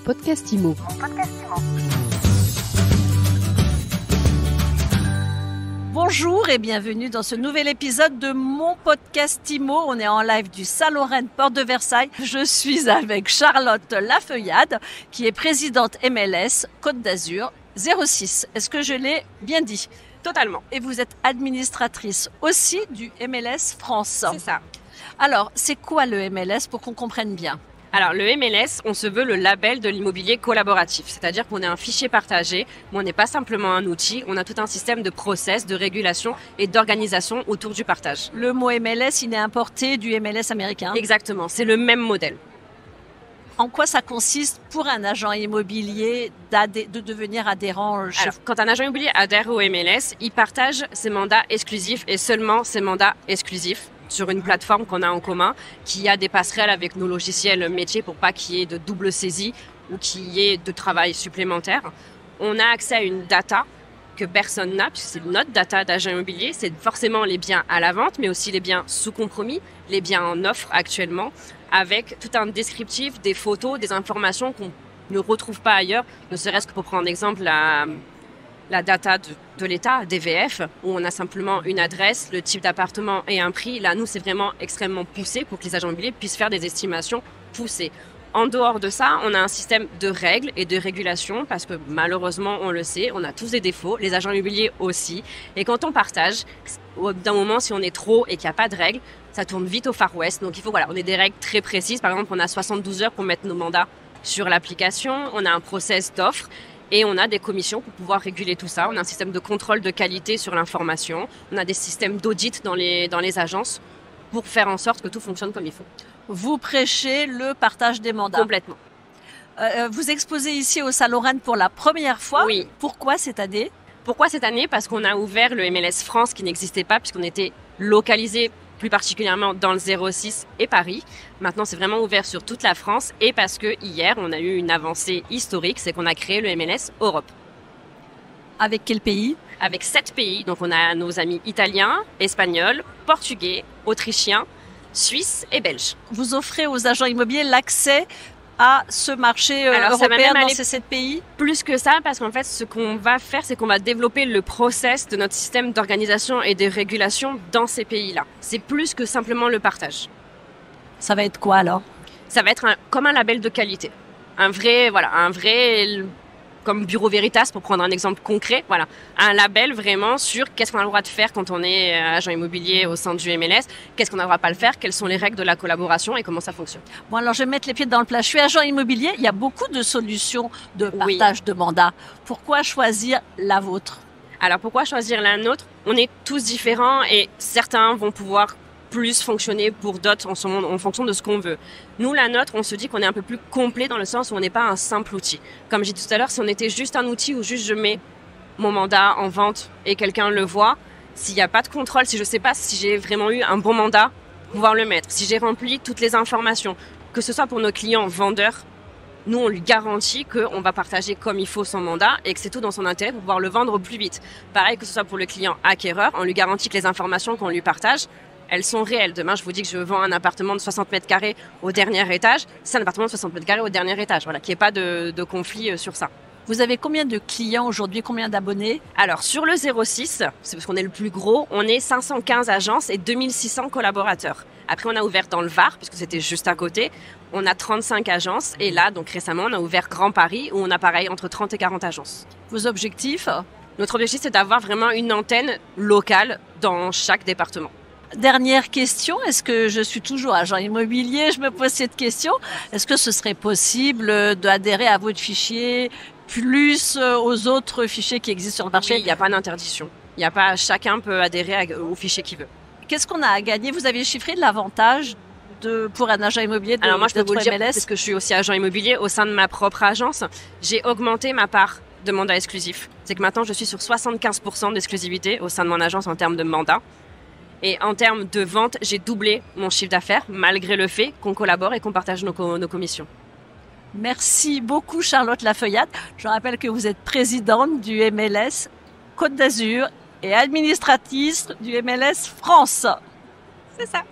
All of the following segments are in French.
podcast IMO. Bonjour et bienvenue dans ce nouvel épisode de mon podcast IMO. On est en live du Salon Rennes Porte de Versailles. Je suis avec Charlotte Lafeuillade, qui est présidente MLS Côte d'Azur 06. Est-ce que je l'ai bien dit? Totalement. Et vous êtes administratrice aussi du MLS France. C'est ça. Alors, c'est quoi le MLS pour qu'on comprenne bien? Alors, le MLS, on se veut le label de l'immobilier collaboratif. C'est-à-dire qu'on est un fichier partagé, mais on n'est pas simplement un outil. On a tout un système de process, de régulation et d'organisation autour du partage. Le mot MLS, il est importé du MLS américain. Exactement. C'est le même modèle. En quoi ça consiste pour un agent immobilier de devenir adhérent? Alors, quand un agent immobilier adhère au MLS, il partage ses mandats exclusifs et seulement ses mandats exclusifs sur une plateforme qu'on a en commun, qui a des passerelles avec nos logiciels métiers pour pas qu'il y ait de double saisie ou qu'il y ait de travail supplémentaire. On a accès à une data que personne n'a, puisque c'est notre data d'agent immobilier. C'est forcément les biens à la vente, mais aussi les biens sous compromis, les biens en offre actuellement, avec tout un descriptif, des photos, des informations qu'on ne retrouve pas ailleurs, ne serait-ce que pour prendre exemple la data de l'État, DVF, où on a simplement une adresse, le type d'appartement et un prix. Là, nous, c'est vraiment extrêmement poussé pour que les agents immobiliers puissent faire des estimations poussées. En dehors de ça, on a un système de règles et de régulation parce que malheureusement, on le sait, on a tous des défauts, les agents immobiliers aussi. Et quand on partage, d'un moment, si on est trop et qu'il n'y a pas de règles, ça tourne vite au Far West. Donc, on a des règles très précises. Par exemple, on a 72 heures pour mettre nos mandats sur l'application. On a un process d'offre. Et on a des commissions pour pouvoir réguler tout ça. On a un système de contrôle de qualité sur l'information. On a des systèmes d'audit dans les agences pour faire en sorte que tout fonctionne comme il faut. Vous prêchez le partage des mandats. Complètement. Vous exposez ici au Salon Rennes pour la première fois. Oui. Pourquoi cette année? Pourquoi cette année? Parce qu'on a ouvert le MLS France qui n'existait pas puisqu'on était localisé plus particulièrement dans le 06 et Paris. Maintenant, c'est vraiment ouvert sur toute la France et parce que hier, on a eu une avancée historique, c'est qu'on a créé le MLS Europe. Avec quel pays? Avec 7 pays. Donc, on a nos amis italiens, espagnols, portugais, autrichiens, suisses et belges. Vous offrez aux agents immobiliers l'accès à ce marché européen dans ces 7 pays? Plus que ça, parce qu'en fait, ce qu'on va faire, c'est qu'on va développer le process de notre système d'organisation et de régulation dans ces pays-là. C'est plus que simplement le partage. Ça va être quoi alors? Ça va être comme un label de qualité. Un vrai, comme Bureau Veritas, pour prendre un exemple concret, voilà. Un label vraiment sur qu'est-ce qu'on a le droit de faire quand on est agent immobilier au sein du MLS, qu'est-ce qu'on n'a le droit de pas le faire, quelles sont les règles de la collaboration et comment ça fonctionne. Bon, alors je vais mettre les pieds dans le plat. Je suis agent immobilier, il y a beaucoup de solutions de partage de mandats. Pourquoi choisir la vôtre? Alors pourquoi choisir la nôtre? On est tous différents et certains vont pouvoir plus fonctionner pour d'autres en fonction de ce qu'on veut. Nous, la nôtre, on se dit qu'on est un peu plus complet dans le sens où on n'est pas un simple outil. Comme j'ai dit tout à l'heure, si on était juste un outil où juste je mets mon mandat en vente et quelqu'un le voit, s'il n'y a pas de contrôle, si je ne sais pas si j'ai vraiment eu un bon mandat, pouvoir le mettre. Si j'ai rempli toutes les informations, que ce soit pour nos clients vendeurs, nous, on lui garantit qu'on va partager comme il faut son mandat et que c'est tout dans son intérêt pour pouvoir le vendre au plus vite. Pareil que ce soit pour le client acquéreur, on lui garantit que les informations qu'on lui partage, elles sont réelles. Demain, je vous dis que je vends un appartement de 60 mètres carrés au dernier étage. C'est un appartement de 60 mètres carrés au dernier étage. Voilà, qu'il n'y ait pas de conflit sur ça. Vous avez combien de clients aujourd'hui? Combien d'abonnés? Alors, sur le 06, c'est parce qu'on est le plus gros, on est 515 agences et 2600 collaborateurs. Après, on a ouvert dans le Var, puisque c'était juste à côté. On a 35 agences. Et là, donc récemment, on a ouvert Grand Paris, où on a pareil entre 30 et 40 agences. Vos objectifs? Notre objectif, c'est d'avoir vraiment une antenne locale dans chaque département. Dernière question, est-ce que je suis toujours agent immobilier? Je me pose cette question. Est-ce que ce serait possible d'adhérer à votre fichier plus aux autres fichiers qui existent sur le marché? Oui, il n'y a pas d'interdiction. Chacun peut adhérer au fichier qu'il veut. Qu'est-ce qu'on a à gagner? Vous avez chiffré de l'avantage pour un agent immobilier de Alors moi, je peux vous le dire, MLS? parce que je suis aussi agent immobilier au sein de ma propre agence. J'ai augmenté ma part de mandats exclusifs. C'est que maintenant, je suis sur 75% d'exclusivité au sein de mon agence en termes de mandats. Et en termes de vente, j'ai doublé mon chiffre d'affaires, malgré le fait qu'on collabore et qu'on partage nos commissions. Merci beaucoup Charlotte Lafeuillade. Je rappelle que vous êtes présidente du MLS Côte d'Azur et administratrice du MLS France. C'est ça.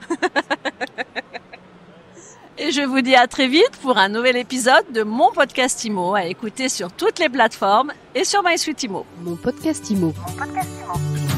Et je vous dis à très vite pour un nouvel épisode de mon podcast IMO à écouter sur toutes les plateformes et sur MySuite IMO. Mon podcast IMO. Mon podcast IMO.